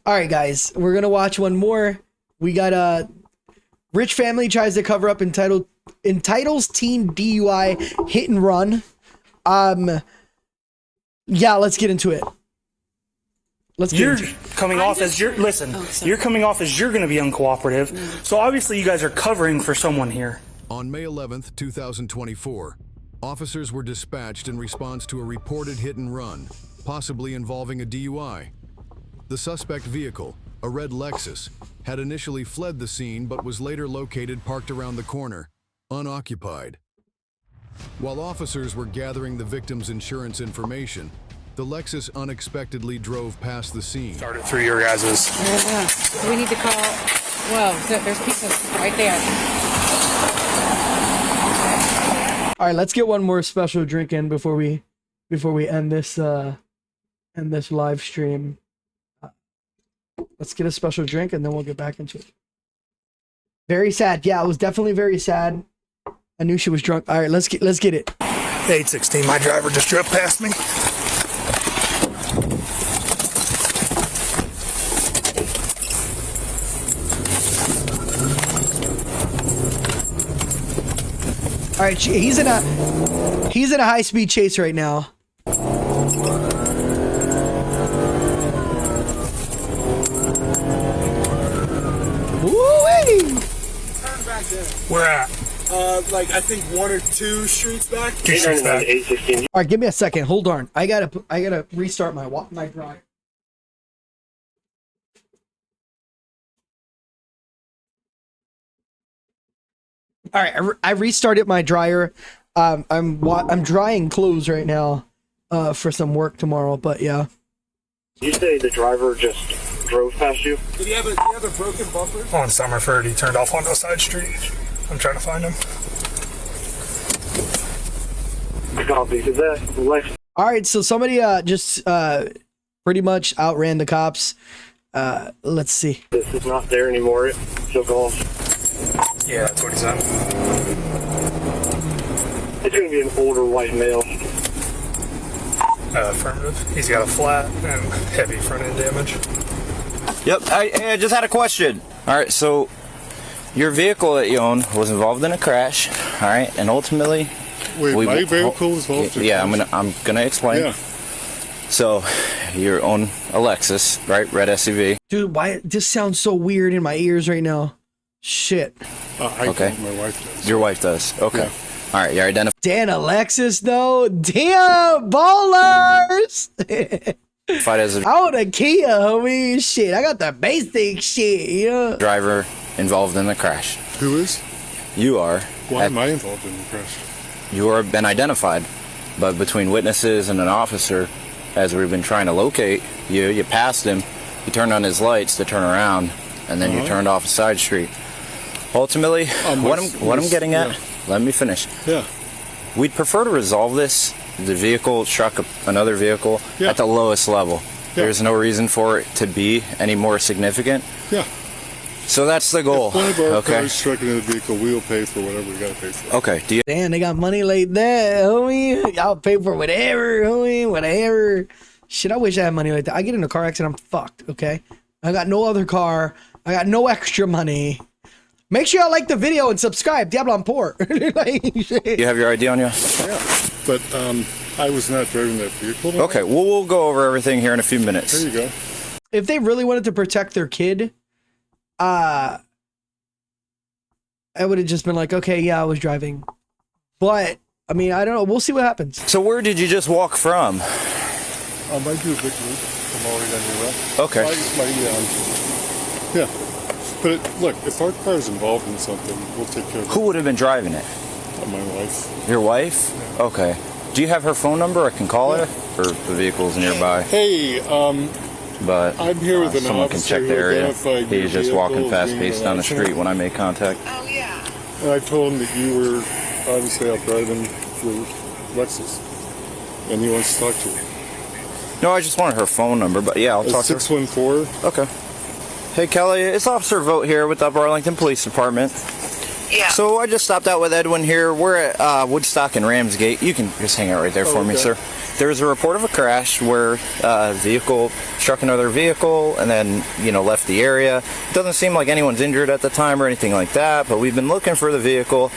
All right, guys, we're gonna watch one more. We got a rich family tries to cover up entitles teen DUI hit and run. Yeah, let's get into it. You're coming off as you're going to be uncooperative. So obviously you guys are covering for someone here. On May 11th, 2024, officers were dispatched in response to a reported hit and run, possibly involving a DUI. The suspect vehicle, a red Lexus, had initially fled the scene but was later located parked around the corner, unoccupied. While officers were gathering the victim's insurance information, the Lexus unexpectedly drove past the scene. Started through your guys's. Yeah. So we need to call. Whoa, there's people right there. All right, let's get one more special drink in before we end this live stream. Let's get a special drink and then we'll get back into it. Very sad. Yeah, it was definitely very sad. I knew she was drunk. All right, let's get it. 816. My driver just drove past me. All right, he's in a high-speed chase right now. Woo-wee! Turn back there. Where at? Like I think 1 or 2 streets back. 2 streets back. 816. All right, give me a second. Hold on. I gotta restart my drive. All right, I restarted my dryer. I'm drying clothes right now, for some work tomorrow. But yeah. You say the driver just drove past you? Did he have a broken bumper? On Summerford, he turned off onto a side street. I'm trying to find him. Copy. Is that Lex? All right, so somebody just pretty much outran the cops. Let's see. This is not there anymore. It took off. Yeah, that's what he said. It's going to be an older white male. Affirmative. He's got a flat and heavy front end damage. Yep, I just had a question. All right, so your vehicle that you own was involved in a crash, all right, and ultimately... Wait, my vehicle was involved in a crash? I'm gonna explain. Yeah. So, you own a Lexus, right, red SUV. Dude, why this sounds so weird in my ears right now? Shit. Okay. My wife does. Your wife does, okay. Yeah. All right, you're identified. Dan Alexis, though? Damn, ballers! Out of Kia, homie. Shit, I got the basic shit, you know? Driver involved in the crash. Who is? You are. Why am I involved in the crash? You are been identified, but between witnesses and an officer, as we've been trying to locate you, you passed him, you turned on his lights to turn around, and then you turned off a side street. Ultimately, what I'm getting at, let me finish. Yeah. We'd prefer to resolve this. The vehicle struck another vehicle at the lowest level. Yeah. There's no reason for it to be any more significant. Yeah. So that's the goal. If one of our cars struck another vehicle, we'll pay for whatever we gotta pay for. Okay. Damn, they got money like that, homie. Y'all pay for whatever, homie, whatever. Shit, I wish I had money like that. I get in a car accident, I'm fucked, okay? I got no other car. I got no extra money. Make sure y'all like the video and subscribe. Diablo, I'm poor. You have your ID on you? Yeah. But I was not driving that vehicle. Okay, well, we'll go over everything here in a few minutes. There you go. If they really wanted to protect their kid, I would have just been like, okay, yeah, I was driving. But, I mean, I don't know. We'll see what happens. So where did you just walk from? I do a big loop from already down here. Okay. Yeah. But look, if our car's involved in something, we'll take care of it. Who would have been driving it? My wife. Your wife? Yeah. Okay. Do you have her phone number? I can call her? Or the vehicle's nearby? Hey, but I'm here with an someone can check the area. He was just walking fast-paced down the street when I made contact. Oh, yeah. And I told him that you were obviously out driving your Lexus, and he wants to talk to you. No, I just wanted her phone number, but yeah, I'll talk to her. 614. Okay. Hey, Kelly, it's Officer Vogt here with the Arlington Police Department. Yeah. So I just stopped out with Edwin here. We're at Woodstock and Ramsgate. You can just hang out right there for me, sir. there was a report of a crash where a vehicle struck another vehicle and then, left the area. It doesn't seem like anyone's injured at the time or anything like that, but we've been looking for the vehicle.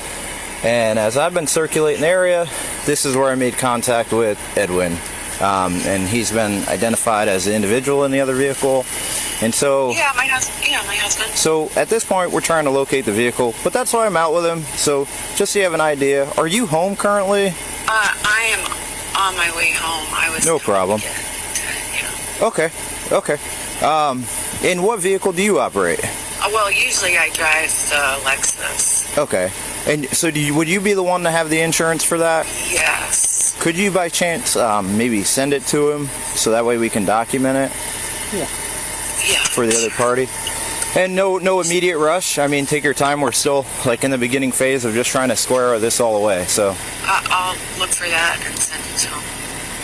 And as I've been circulating the area, this is where I made contact with Edwin. And he's been identified as the individual in the other vehicle. And so, my husband. So at this point, we're trying to locate the vehicle, but that's why I'm out with him. So just so you have an idea, are you home currently? I am on my way home. I was No problem. Okay. And what vehicle do you operate? Well, usually I drive the Lexus. Okay. And so would you be the one to have the insurance for that? Yes. Could you by chance maybe send it to him so that way we can document it? Yeah. For the other party? And no immediate rush. I mean, take your time. We're still in the beginning phase of just trying to square this all away. So I'll look for that and send it to him.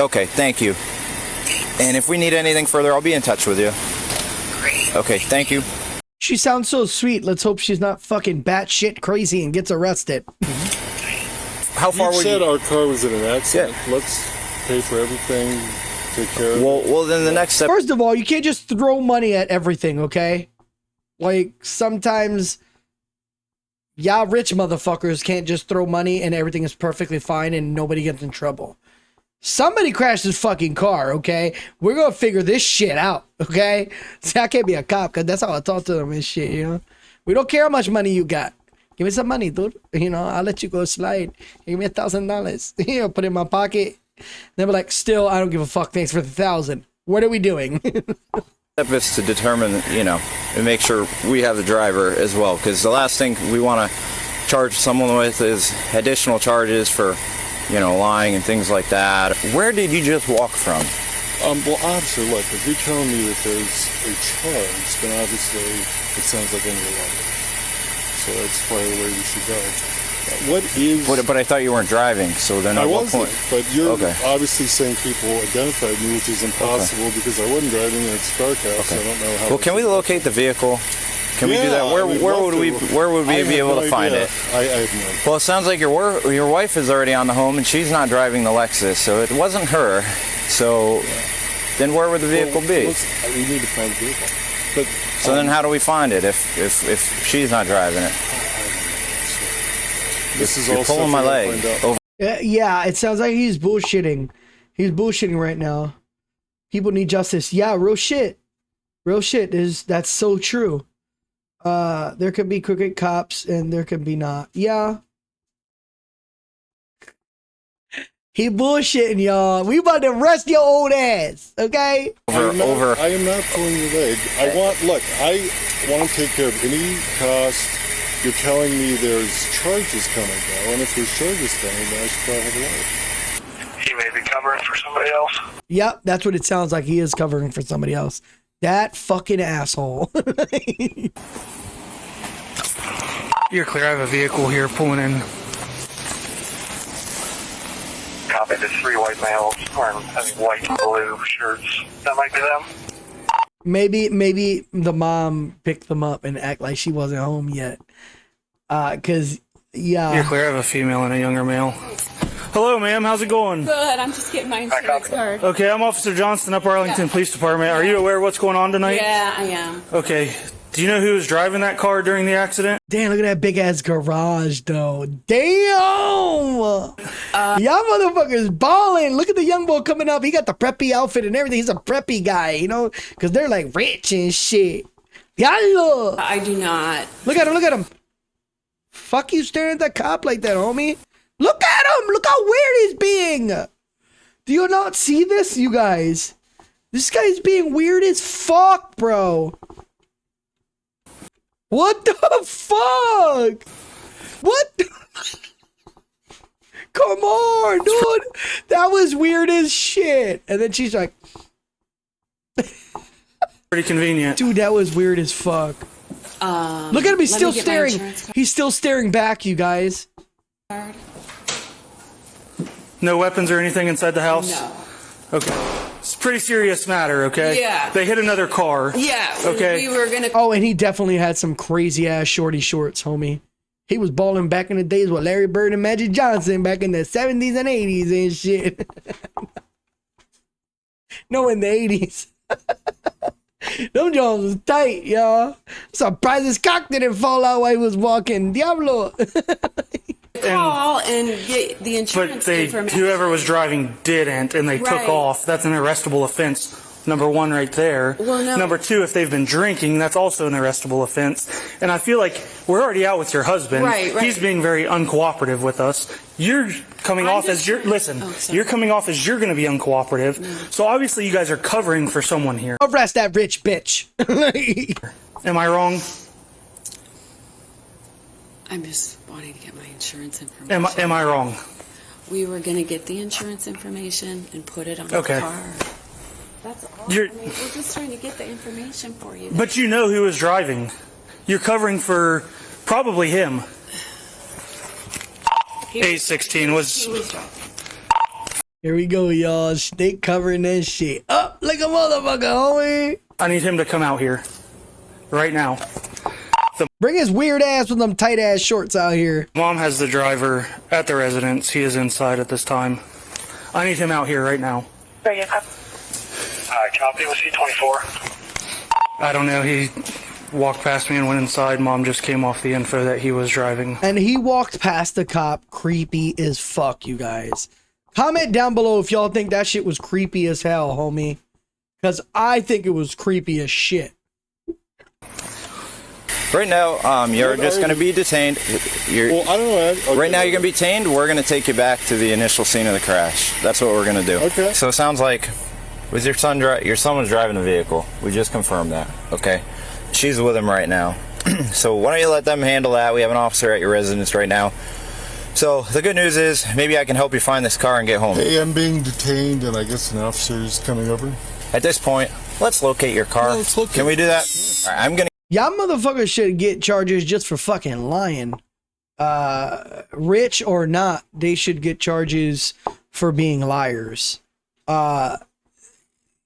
Okay, thank you. Thanks. And if we need anything further, I'll be in touch with you. Great. Okay, thank you. She sounds so sweet. Let's hope she's not fucking batshit crazy and gets arrested. How far You would said you? our car was in an accident. Let's pay for everything, take care of it. Well, then the next step. First of all, you can't just throw money at everything, okay? Sometimes, rich motherfuckers can't just throw money and everything is perfectly fine and nobody gets in trouble. Somebody crashed his fucking car, okay? We're gonna figure this shit out, okay? See, I can't be a cop because that's how I talk to them and shit, We don't care how much money you got. Give me some money, dude. I'll let you go slide. Give me $1,000. Put it in my pocket. Then we're like, still, I don't give a fuck. Thanks for the 1,000. What are we doing? Step is to determine, and make sure we have the driver as well. Because the last thing we want to charge someone with is additional charges for, lying and things like that. Where did you just walk from? Well, obviously, look, if you're telling me that there's a charge, then obviously it sounds like any longer. So that's probably the way we should go. What is... But I thought you weren't driving, so then I at what wasn't, point? but you're Okay. obviously saying people identified me, which is impossible because I wasn't driving and it's dark out, so I don't know how... Well, can we locate the vehicle? Can we do that? I would love Where would we I be have able no to find idea. it? I have no idea. Well, it sounds like your wife is already on the home and she's not driving the Lexus, so it wasn't her. So then where would the vehicle be? We need to find the vehicle. But So then how do we find it if she's not driving it? this is You're all pulling stuff my we gotta leg. find out. Over. Yeah, it sounds like he's bullshitting. He's bullshitting right now. People need justice. Yeah, real shit. Real shit that's so true. There could be crooked cops and there could be not. Yeah. He bullshitting, y'all. We about to arrest your old ass, okay? I am not pulling your leg. I want to take care of any cost. You're telling me there's charges coming though, and if there's charges coming, then I should probably have a lawyer. He may be covering for somebody else. Yep, that's what it sounds like. He is covering for somebody else. That fucking asshole. You're clear. I have a vehicle here pulling in. Copy. There's 3 white males wearing white and blue shirts. That might be them. Maybe the mom picked them up and act like she wasn't home yet. Cause You're clear. I have a female and a younger male. Hello, ma'am. How's it going? Good. I'm just getting my insurance card. Okay, I'm Officer Johnston, Upper Arlington Police Department. Are you aware of what's going on tonight? Yeah, I am. Okay. Do you know who was driving that car during the accident? damn, look at that big ass garage though. Damn. Y'all motherfuckers balling. Look at the young boy coming up. He got the preppy outfit and everything. He's a preppy guy, because they're like rich and shit. Yallo. I do not. Look at him. Look at him. Fuck you staring at that cop like that, homie. Look at him. Look how weird he's being. Do you not see this, you guys? This guy's being weird as fuck, bro. What the fuck? What? Come on, dude. That was weird as shit. And then she's like, Pretty convenient. dude, that was weird as fuck. Look at him. He's still staring. He's still staring back, you guys. No weapons or anything inside the house? No. Okay. It's a pretty serious matter, okay? Yeah. They hit another car. Yeah. Okay. We were gonna. Oh, and he definitely had some crazy ass shorty shorts, homie. He was balling back in the days with Larry Bird and Magic Johnson back in the 70s and 80s and shit. No, in the 80s. Them Jones was tight, y'all. I'm surprised his cock didn't fall out while he was walking. Diablo. Call and get the insurance But information. whoever was driving didn't, and they took Right. off. That's an arrestable offense. Number one, right there. Well, no. Number two, if they've been drinking, that's also an arrestable offense. And I feel like we're already out with your husband. Right. He's being very uncooperative with us. You're coming off as you're. Listen, sorry. you're coming off as you're going to be uncooperative. So obviously, you guys are covering for someone here. Arrest that rich bitch. Am I wrong? I'm just wanting to get my insurance information. Am I wrong? We were going to get the insurance information and put it on Okay. the car. That's all. You're- I mean, we're just trying to get the information for you. But you know who was driving. You're covering for probably him. A16 was. He was driving. Here we go, y'all. They covering that shit up like a motherfucker, homie. I need him to come out here right now. Bring his weird ass with them tight ass shorts out here. Mom has the driver at the residence. He is inside at this time. I need him out here right now. Copy with C-24. I don't know. He walked past me and went inside. Mom just came off the info that he was driving. And he walked past the cop. Creepy as fuck, you guys. Comment down below if y'all think that shit was creepy as hell, homie. Because I think it was creepy as shit. Right now, you're just going to be detained. Well, I don't know, Ed. Okay. Right now, you're going to be detained. We're going to take you back to the initial scene of the crash. That's what we're going to do. Okay. So it sounds like was your son was driving the vehicle. We just confirmed that. Okay. She's with him right now. So why don't you let them handle that? We have an officer at your residence right now. So the good news is maybe I can help you find this car and get home. Hey, I'm being detained, and I guess an officer's coming over. At this point, let's locate your car. Yeah, let's locate Can we do that? it. All right, I'm going to. Y'all motherfuckers should get charges just for fucking lying. Rich or not, they should get charges for being liars.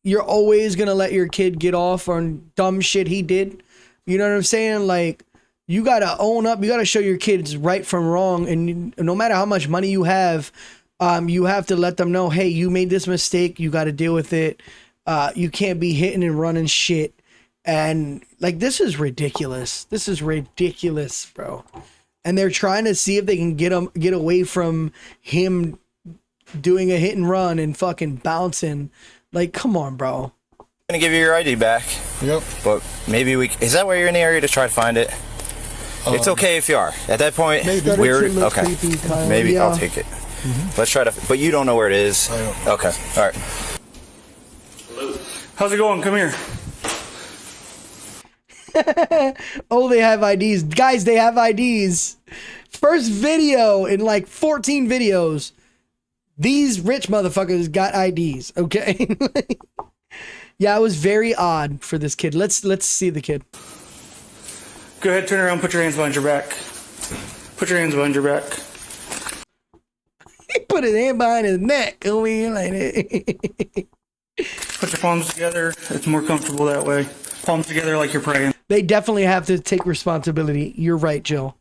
You're always gonna let your kid get off on dumb shit he did. You know what I'm saying? Like, you gotta own up. You gotta show your kids right from wrong. And no matter how much money you have to let them know, hey, you made this mistake. You got to deal with it. You can't be hitting and running shit. And like, this is ridiculous. This is ridiculous, bro. And they're trying to see if they can get away from him doing a hit and run and fucking bouncing. Like, come on, bro. I'm going to give you your ID back. Yep. But maybe is that where you're in the area to try to find it? It's okay if you are. At that point, maybe. we're That looks okay. creepy, Kyle. Maybe Yeah. I'll take it. Let's try to. But you don't know where it is. I don't. Okay. All right. How's it going? Come here. Oh, they have IDs. Guys, they have IDs. First video in like 14 videos. These rich motherfuckers got IDs, okay? Yeah, it was very odd for this kid. Let's see the kid. Go ahead, turn around, put your hands behind your back. Put your hands behind your back. He put his hand behind his neck. Homie, like that. Put your palms together. It's more comfortable that way. Palms together like you're praying. They definitely have to take responsibility. You're right, Jill.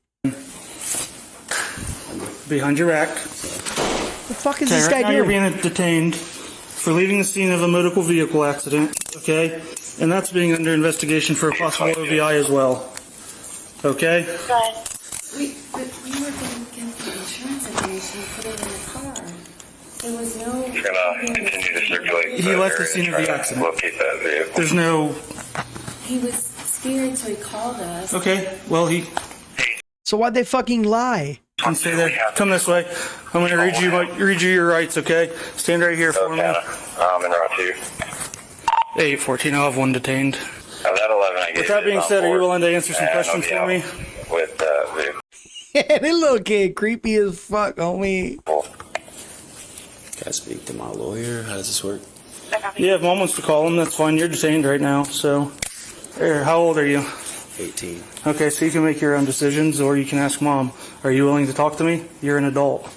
Behind your back. The fuck is Okay, this right now guy you're doing? being detained for leaving the scene of a motor vehicle accident, okay? And that's being under investigation for a possible OVI as well. Okay? We were going to get the insurance information and put it in the car. There was no. We're gonna continue to circulate. He left the scene of the accident. Locate that vehicle. There's no... He was scared, so he called us. Okay, well, he So why'd they fucking lie? can stay there. Come this way. I'm going to read you your rights, okay? Stand right here for me. I'm in route 2. 814, I'll have one detained. That 11 I gave With that being said, are you willing to answer some questions for me? With vehicle. Yeah, this little kid creepy as fuck, homie. Can I speak to my lawyer? How does this work? Yeah, if Mom wants to call him, that's fine. You're detained right now, so... Here, how old are you? 18. Okay, so you can make your own decisions, or you can ask Mom. Are you willing to talk to me? You're an adult.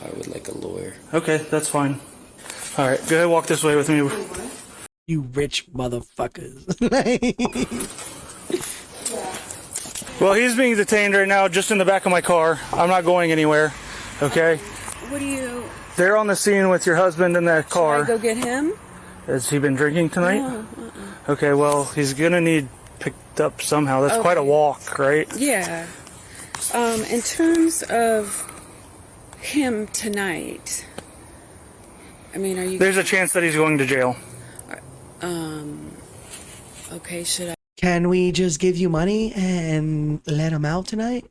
I would like a lawyer. Okay, that's fine. All right, go ahead, walk this way with me. You rich motherfuckers. Well, he's being detained right now just in the back of my car. I'm not going anywhere, okay? What do you? They're on the scene with your husband in that Should I car. go get him? Has he been drinking tonight? No, Okay, well, he's gonna need picked up somehow. That's quite a walk, right? Yeah. In terms of him tonight, I mean, are you... There's a chance that he's going to jail. Okay, should I... Can we just give you money and let him out tonight?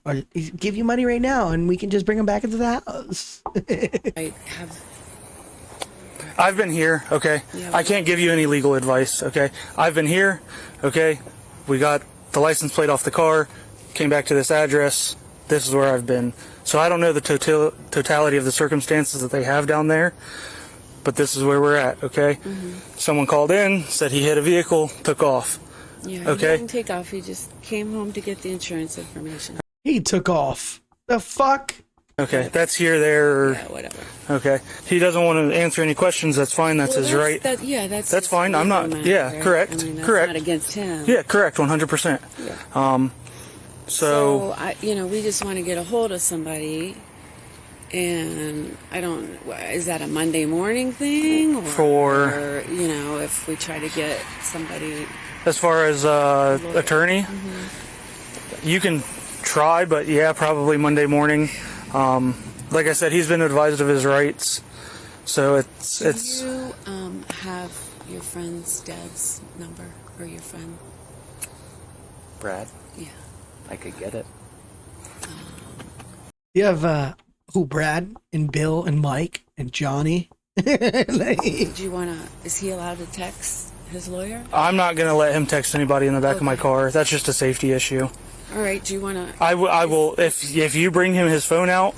Or give you money right now and we can just bring him back into the house. I have... I've been here, okay? Yeah, I can't give you any legal advice, okay? I've been here, okay? We got the license plate off the car, came back to this address. This is where I've been. So I don't know the totality of the circumstances that they have down there, but this is where we're at, okay? Someone called in, said he hit a vehicle, took off. Yeah, he Okay. didn't take off. He just came home to get the insurance information. He took off. The fuck? Okay, that's here, there, or... Yeah, whatever. Okay. He doesn't want to answer any questions, that's fine, that's his right. That's his fine, I'm not... legal matter, Yeah, right? correct, I mean, that's correct. not against him. Yeah, correct, 100%. Yeah. So we just want to get a hold of somebody, and I don't. Is that a Monday morning thing, or if we try to get somebody? as far as attorney, you can try, but yeah, probably Monday morning. Like I said, he's been advised of his rights, so it's. Do you have your friend's dad's number, or your friend? Brad? Yeah. I could get it. You have Brad and Bill and Mike and Johnny. Do you want to? Is he allowed to text his lawyer? I'm not gonna let him text anybody in the back of my car. That's just a safety issue. All right. Do you want to? I will if you bring him his phone out,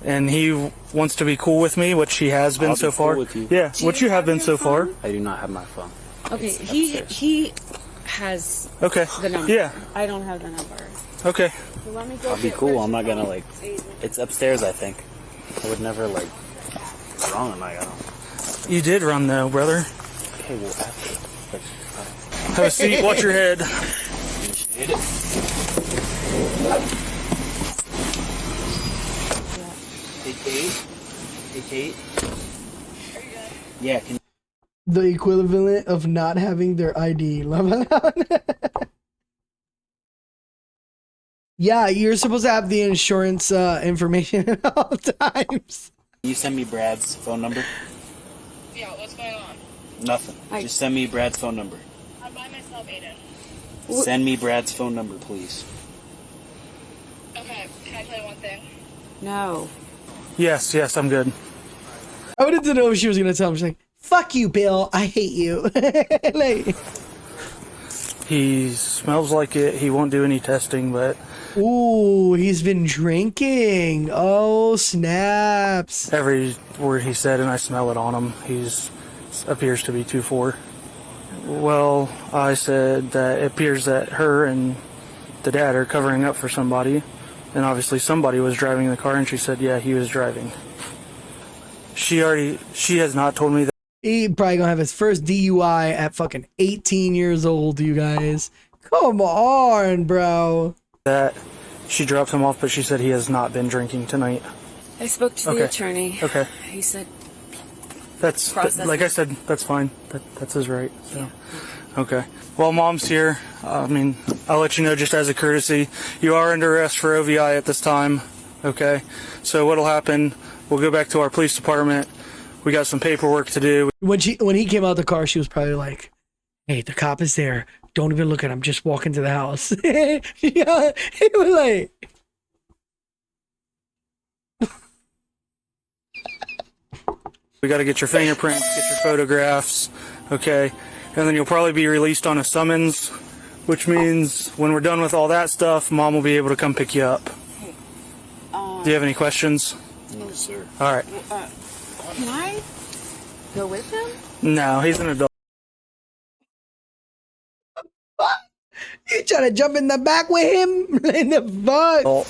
and he wants to be cool with me, which he has been I'll so be cool far. with you. Yeah, Do which you you have have been your so far. phone? I do not have my phone. Okay. It's He upstairs. has Okay. the number. Yeah. I don't have the number. Okay. So let me go. I'll be get cool. Rich's I'm not gonna phone. It's upstairs, I think. I would never wrong on my own. You did run though, brother. Okay, well after. Have a seat. Watch your head. Appreciate it. Hey Kate. Hey Kate. Yeah. Can The equivalent of not having their ID. Love it. Yeah, you're supposed to have the insurance information at all times. you send me Brad's phone number? Yeah, what's going on? Nothing. Just send me Brad's phone number. I'm by myself, Aiden. Send me Brad's phone number, please. Okay, can I tell you one thing? No. Yes, I'm good. I wanted to know if she was gonna tell him. She's like, "Fuck you, Bill. I hate you." Like, He smells like it. He won't do any testing, but ooh, he's been drinking. Oh, snaps. every word he said, and I smell it on him. He's appears to be 2-4. Well, I said that it appears that her and the dad are covering up for somebody, and obviously somebody was driving the car, and she said, yeah, he was driving. She has not told me that. He probably gonna have his first DUI at fucking 18 years old, you guys. Come on, bro. That she dropped him off, but she said he has not been drinking tonight. I spoke to the attorney. Okay. He said That's Process like it. I said. That's fine. That's his right. So, okay. Well, Mom's here. I mean, I'll let you know just as a courtesy. You are under arrest for OVI at this time. Okay. So what'll happen? We'll go back to our police department. We got some paperwork to do. When he came out the car, she was probably like, "Hey, the cop is there. Don't even look at him. Just walk into the house." Yeah, he was like, We got to get your fingerprints, get your photographs. Okay. And then you'll probably be released on a summons, which means when we're done with all that stuff, Mom will be able to come pick you up. Do you have any questions? No, sir. All right. Can I go with him? No, he's an adult. "You trying to jump in the back with him?" In the fuck.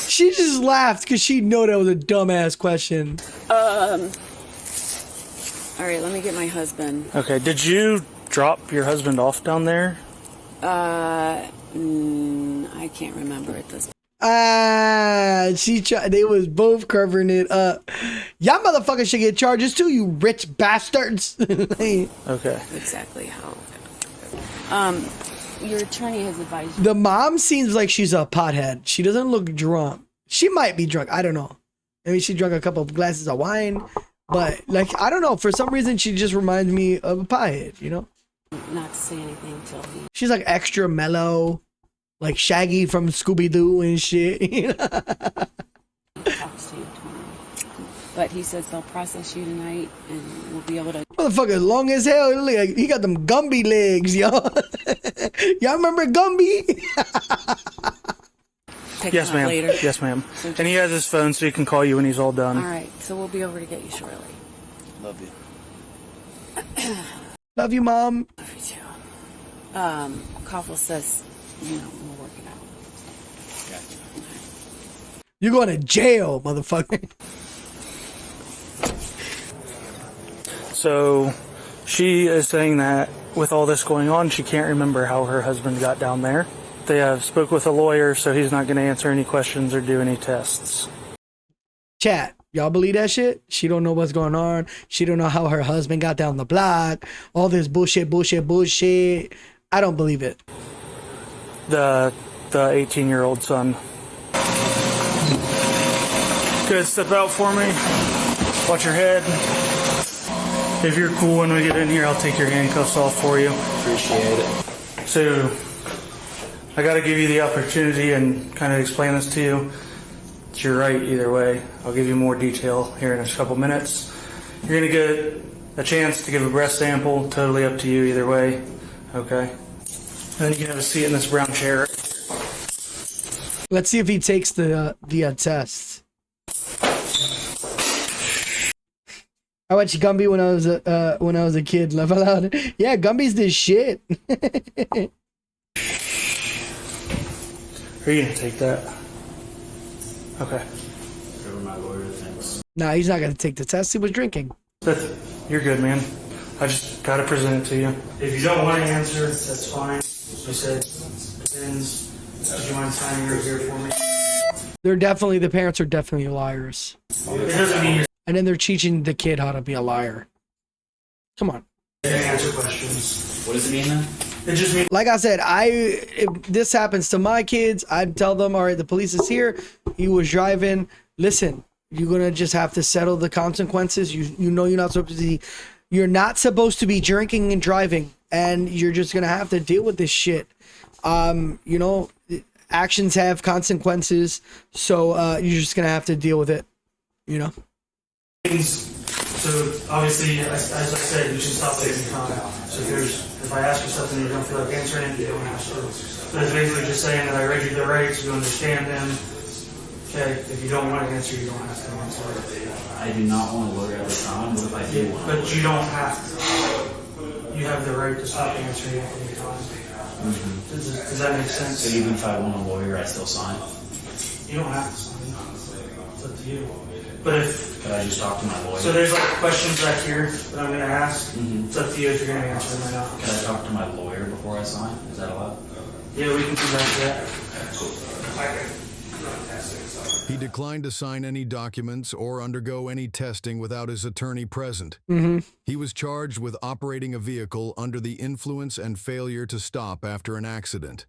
She just laughed because she knew that was a dumbass question. All right, let me get my husband. Okay, did you drop your husband off down there? I can't remember at this. They was both covering it up. Y'all motherfuckers should get charges too, you rich bastards. Okay. Exactly how. Your attorney has advised you. The mom seems like she's a pothead. She doesn't look drunk. She might be drunk. I don't know. Maybe she drank a couple of glasses of wine. But, like, I don't know. For some reason, she just reminds me of a pothead, you know? Not to say anything till he She's, like, extra mellow. Like Shaggy from Scooby-Doo and shit. You know? talks to you tomorrow. But he says they'll process you tonight and we'll be able to. Motherfucker long as hell. Like, he got them Gumby legs, yo. Y'all remember Gumby? Pick Yes, him up ma'am. later. Yes, ma'am. So And he has his phone, so he can call you when he's all done. All right, so we'll be over to get you shortly. Love you. Love you, Mom. Love you too. Koffel says, you know, we'll work it out. Gotcha. You're going to jail, motherfucker. So she is saying that with all this going on, she can't remember how her husband got down there. They have spoke with a lawyer, so he's not going to answer any questions or do any tests. Chat, y'all believe that shit? She don't know what's going on. She don't know how her husband got down the block. All this bullshit. I don't believe it. The 18-year-old son. Good, step out for me. Watch your head. If you're cool when we get in here, I'll take your handcuffs off for you. Appreciate it. So, I got to give you the opportunity and kind of explain this to you. It's your right either way. I'll give you more detail here in a couple minutes. You're going to get a chance to give a breath sample. Totally up to you either way. Okay? And then you can have a seat in this brown chair. Let's see if he takes the test. I watched Gumby when I was a kid. Laugh out loud. Yeah, Gumby's this shit. Are you going to take that? Okay. Whatever my lawyer thinks. Nah, he's not gonna take the test. He was drinking. You're good, man. I just got to present it to you. If you don't want to answer, that's fine. You said depends. Do you mind signing right here for me? The parents are definitely liars. It doesn't mean you're And then they're teaching the kid how to be a liar. Come on. going to answer questions. What does it mean then? It just means Like I said, if this happens to my kids, I'd tell them, all right, the police is here. He was driving. Listen, you're gonna just have to settle the consequences. You know you're not supposed to be drinking and driving, and you're just gonna have to deal with this shit. You know, actions have consequences, so you're just gonna have to deal with it. You know. so obviously, as I said, you should stop taking time. So if I ask you something you don't feel like answering it, you don't have to. But it's basically just saying that I read you the rights, you understand them. Okay, if you don't want to answer, you don't have to answer. I do not want to lawyer at the time. What if I do want But you don't have to. You have the right to stop answering at any time. Does that make sense? So even if I want a lawyer, I still sign? You don't have to sign. It's up to you. But if Could I just talk to my lawyer? so, there's like questions back here that I'm going to ask. It's up to you if you're going to answer them or not. Can I talk to my lawyer before I sign? Is that allowed? Yeah, we can do that. He declined to sign any documents or undergo any testing without his attorney present. He was charged with operating a vehicle under the influence and failure to stop after an accident.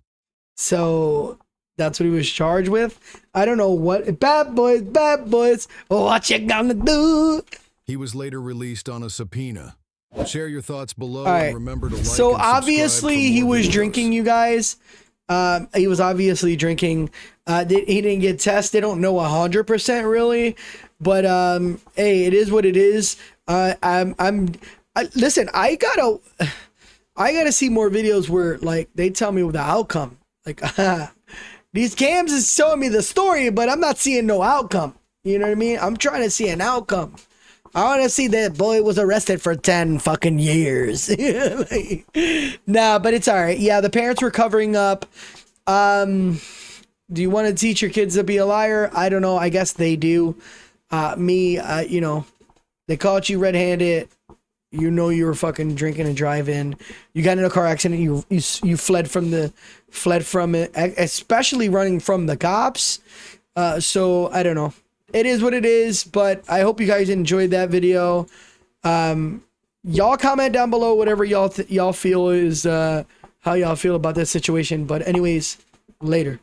So that's what he was charged with. I don't know what. Bad boys. What you gonna do? He was later released on a subpoena. Share your thoughts below All right. and remember to like So and subscribe obviously for he more was videos. drinking, you guys. He was obviously drinking. He didn't get tested. They don't know 100% really, but hey, it is what it is. Listen. I gotta see more videos where like they tell me the outcome. Like these cams is showing me the story, but I'm not seeing no outcome. You know what I mean? I'm trying to see an outcome. I want to see that boy was arrested for 10 fucking years. Nah, but it's all right. Yeah, the parents were covering up. Do you want to teach your kids to be a liar? I don't know. I guess they do. You know, they caught you red-handed. you know you were fucking drinking and driving. You got in a car accident. You fled from it, especially running from the cops. So I don't know. It is what it is. But I hope you guys enjoyed that video. Y'all comment down below whatever y'all feel is how y'all feel about this situation. But anyways, later.